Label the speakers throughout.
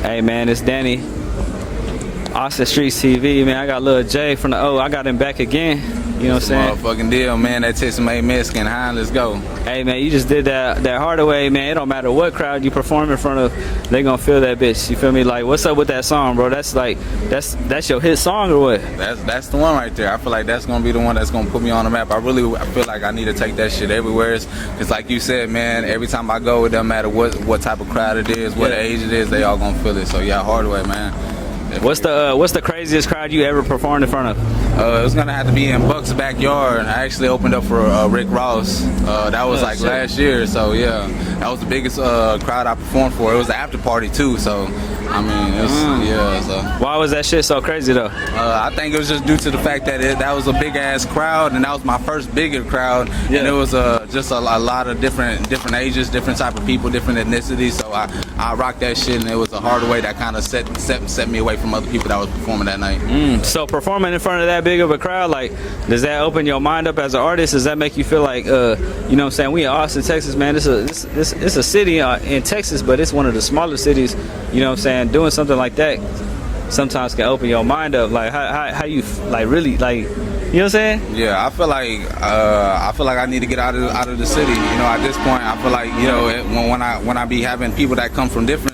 Speaker 1: Hey man, it's Danny. Austin Streets TV, man. I got Lil J from the O. I got him back again. You know what I'm saying?
Speaker 2: Motherfucking deal, man. That Texas made Mexican high. Let's go.
Speaker 1: Hey man, you just did that Hardway, man. It don't matter what crowd you perform in front of, they gonna feel that bitch. You feel me? Like, what's up with that song, bro? That's like that's your hit song or what?
Speaker 2: That's the one right there. I feel like that's gonna be the one that's gonna put me on the map. I feel like I need to take that shit everywhere. Cause like you said, man, every time I go, it doesn't matter what type of crowd it is, what age it is, they all gonna feel it. So yeah, Hardway, man.
Speaker 1: What's the craziest crowd you ever performed in front of?
Speaker 2: It was gonna have to be in Buck's backyard. I actually opened up for Rick Ross. That was like last year, so yeah, that was the biggest crowd I performed for. It was the after party too, so I mean, it was, yeah. So
Speaker 1: why was that shit so crazy though?
Speaker 2: I think it was just due to the fact that that was a big ass crowd, and that was my first bigger crowd, and it was just a lot of different ages, different type of people, different ethnicities. So I rocked that shit, and it was a Hardway that kind of set me away from other people that was performing that night.
Speaker 1: So performing in front of that big of a crowd, like, does that open your mind up as an artist? Does that make you feel like, you know what I'm saying, we in Austin, Texas, man, it's a city in Texas, but it's one of the smaller cities, you know what I'm saying, doing something like that sometimes can open your mind up, like, how you, like, really, like, you know what I'm saying?
Speaker 2: Yeah, I feel like I need to get out of the city. You know, at this point, I feel like, you know, when I be having people that come from different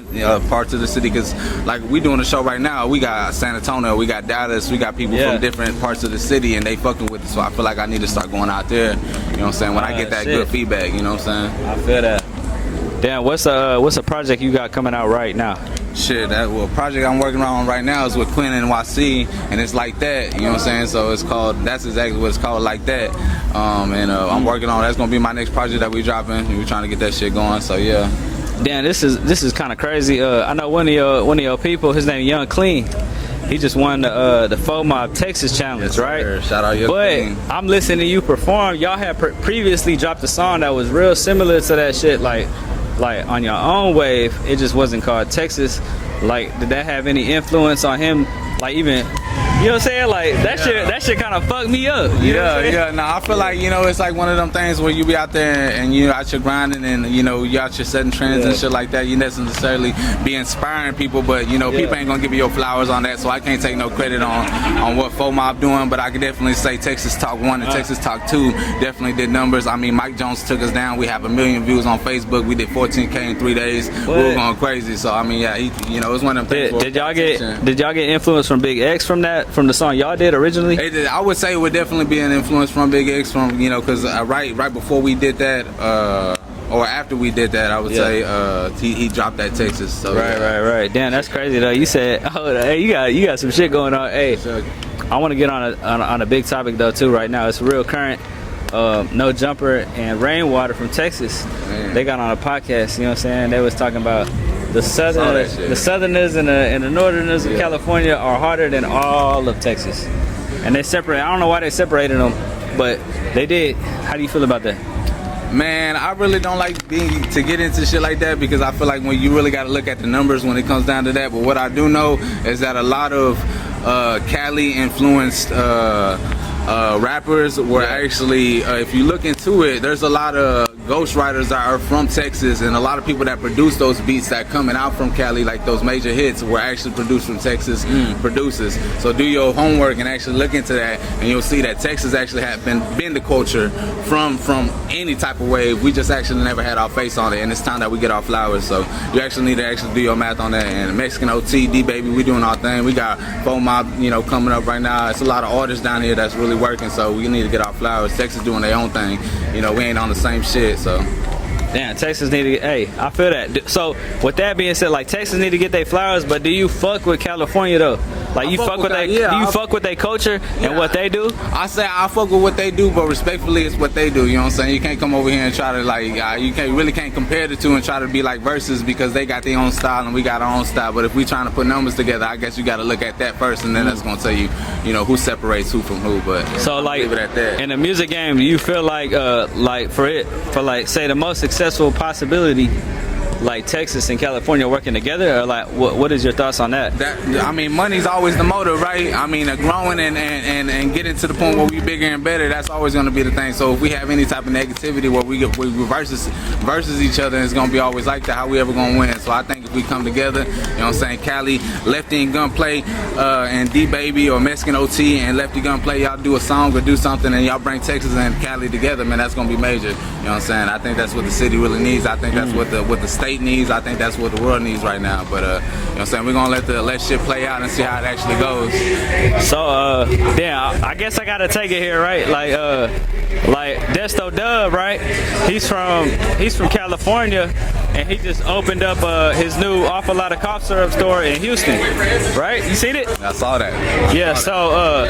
Speaker 2: parts of the city, because like we doing a show right now, we got San Antonio, we got Dallas, we got people from different parts of the city, and they fucking with it. So I feel like I need to start going out there. You know what I'm saying? When I get that good feedback, you know what I'm saying?
Speaker 1: I feel that. Damn, what's a project you got coming out right now?
Speaker 2: Shit, project I'm working on right now is with Quinn and YC, and it's Like That, you know what I'm saying? So it's called, that's exactly what it's called, Like That. I'm working on, that's gonna be my next project that we dropping. We're trying to get that shit going, so yeah.
Speaker 1: Damn, this is kind of crazy. I know one of your people, his name Young Clean. He just won the FOMOB Texas Challenge, right?
Speaker 2: Shout out Young Clean.
Speaker 1: But I'm listening to you perform. Y'all had previously dropped a song that was real similar to that shit, like on your own wave. It just wasn't called Texas. Like, did that have any influence on him? Like, even, you know what I'm saying? Like, that shit kind of fucked me up. You know what I'm saying?
Speaker 2: No, I feel like, you know, it's like one of them things where you be out there and you out here grinding, and you know, you out here setting trends and shit like that. You necessarily be inspiring people, but you know, people ain't gonna give you your flowers on that. So I can't take no credit on what FOMOB doing, but I can definitely say Texas Talk 1 and Texas Talk 2 definitely did numbers. I mean, Mike Jones took us down. We have 1 million views on Facebook. We did 14K in 3 days. We were going crazy. So I mean, yeah, you know, it was one of them things.
Speaker 1: Did y'all get influence from Big X from the song y'all did originally?
Speaker 2: I would say it would definitely be an influence from Big X, from, you know, because right before we did that, or after we did that, I would say he dropped that Texas. So
Speaker 1: right. Damn, that's crazy though. You said, hey, you got some shit going on. Hey, I want to get on a big topic though too right now. It's real current. No Jumper and Rainwater from Texas. Man. They got on a podcast. You know what I'm saying? They was talking about the Southerners and the Northerners of California are harder than all of Texas, and they separate. I don't know why they separated them, but they did. How do you feel about that?
Speaker 2: Man, I really don't like to get into shit like that, because I feel like when you really got to look at the numbers when it comes down to that. But what I do know is that a lot of Cali influenced rappers were actually, if you look into it, there's a lot of ghostwriters that are from Texas, and a lot of people that produce those beats that coming out from Cali, like those major hits, were actually produced from Texas producers. So do your homework and actually look into that, and you'll see that Texas actually have been the culture from any type of wave. We just actually never had our face on it, and it's time that we get our flowers. So you actually need to actually do your math on that. And Mexican OT, D-Baby, we doing our thing. We got FOMOB, you know, coming up right now. It's a lot of artists down here that's really working, so we need to get our flowers. Texas doing their own thing. You know, we ain't on the same shit, so.
Speaker 1: Damn, Texas need to get, hey, I feel that. So with that being said, like, Texas need to get their flowers, but do you fuck with California though? Like, you fuck with that? Do you fuck with their culture and what they do?
Speaker 2: I say I fuck with what they do, but respectfully, it's what they do. You know what I'm saying? You can't come over here and try to, like, you can't compare the two and try to be like versus, because they got their own style and we got our own style. But if we trying to put numbers together, I guess you got to look at that first, and then that's gonna tell you, you know, who separates who from who. But
Speaker 1: so, like, leave it at that. In the music game, do you feel like for say the most successful possibility like Texas and California working together, or like what is your thoughts on that?
Speaker 2: I mean, money's always the motive, right? I mean, growing and getting to the point where we bigger and better, that's always going to be the thing. So if we have any type of negativity where we versus each other, it's going to be always like that. How we ever going to win? So I think if we come together, you know what I'm saying, Cali, Lefty and Gunplay, and D-Baby or Mexican OT and Lefty Gunplay, y'all do a song or do something and y'all bring Texas and Cali together, man, that's going to be major. You know what I'm saying? I think that's what the city really needs. I think that's what the state needs. I think that's what the world needs right now. But you know what I'm saying, we're gonna let shit play out and see how it actually goes.
Speaker 1: So damn, I guess I gotta take it here, right? Like Desto Dub, right? He's from California, and he just opened up his new Awful Lot of Cough Syrup store in Houston, right? You seen it?
Speaker 2: I saw that.
Speaker 1: Yeah. So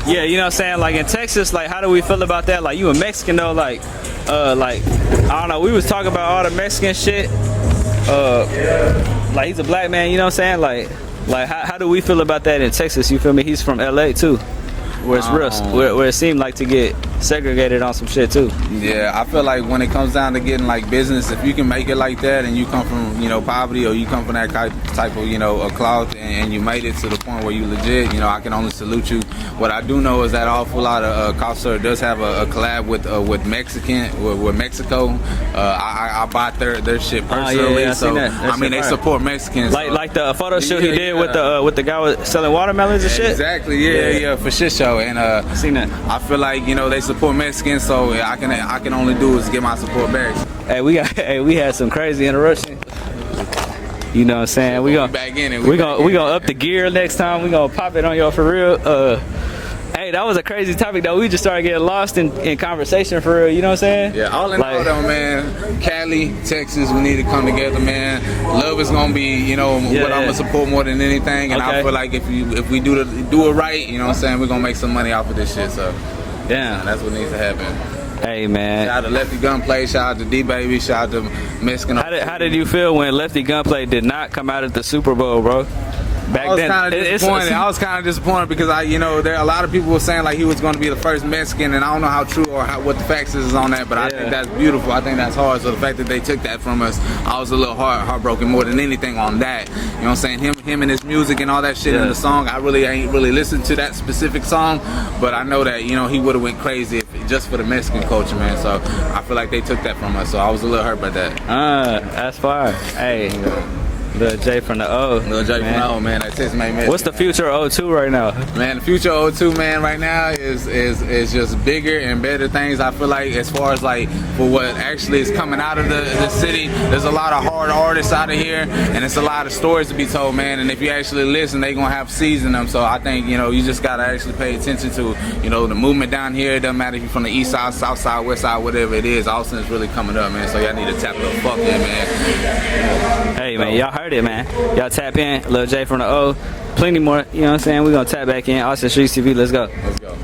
Speaker 1: yeah, you know what I'm saying? Like in Texas, like how do we feel about that? Like you a Mexican though, like I don't know. We was talking about all the Mexican shit. Like he's a black man, you know what I'm saying? Like how do we feel about that in Texas? You feel me? He's from LA too, where it's real, where it seemed like to get segregated on some shit too.
Speaker 2: Yeah, I feel like when it comes down to getting like business, if you can make it like that and you come from, you know, poverty, or you come from that type of, you know, a cloth, and you made it to the point where you legit, you know, I can only salute you. What I do know is that Awful Lot of Cough Syrup does have a collab with Mexico. I bought their shit personally,
Speaker 1: yeah,
Speaker 2: so I mean they support Mexicans.
Speaker 1: Like the photo shoot he did with the guy selling watermelons and shit.
Speaker 2: Exactly, yeah, for shit show. And
Speaker 1: I seen that.
Speaker 2: I feel like, you know, they support Mexicans, so I can only do is get my support back.
Speaker 1: Hey, we had some crazy interruption. You know what I'm saying? We gonna up the gear next time. We gonna pop it on y'all for real. Hey, that was a crazy topic though. We just started getting lost in conversation for real. You know what I'm saying?
Speaker 2: Yeah, all in all though, man. Cali, Texas, we need to come together, man. Love is gonna be, you know, what I'm gonna support more than anything. And I feel like if we do it right, you know what I'm saying, we're gonna make some money off of this shit. So
Speaker 1: damn,
Speaker 2: that's what needs to happen.
Speaker 1: Hey man,
Speaker 2: shout out to Lefty Gunplay, shout out to D-Baby, shout out to Mexican.
Speaker 1: How did you feel when Lefty Gunplay did not come out at the Super Bowl, bro?
Speaker 2: I was kind of disappointed because there a lot of people were saying like he was going to be the first Mexican, and I don't know how true or what the facts is on that, but I think that's beautiful. I think that's hard. So the fact that they took that from us, I was a little heartbroken more than anything on that. You know what I'm saying? Him and his music and all that shit in the song. I really ain't really listened to that specific song, but I know that he would have went crazy just for the Mexican culture, man. So I feel like they took that from us. So I was a little hurt by that.
Speaker 1: That's fire. Hey. LilJay from the O.
Speaker 2: LilJay from the O, man. That's his main message.
Speaker 1: What's the future of O2 right now?
Speaker 2: Man, the future of O2, man, right now is just bigger and better things. I feel like as far as like for what actually is coming out of the city, there's a lot of hard artists out of here, and it's a lot of stories to be told, man. And if you actually listen, they gonna have seeds in them. So I think you just gotta actually pay attention to the movement down here. It doesn't matter if you're from the east side, south side, west side, whatever it is. Austin is really coming up, man. So y'all need to tap the fuck in, man.
Speaker 1: Hey, man, y'all heard it, man. Y'all tap in. LilJay from the O. Plenty more. You know what I'm saying? We're gonna tap back in. Austin Streets TV. Let's go.
Speaker 2: Let's go.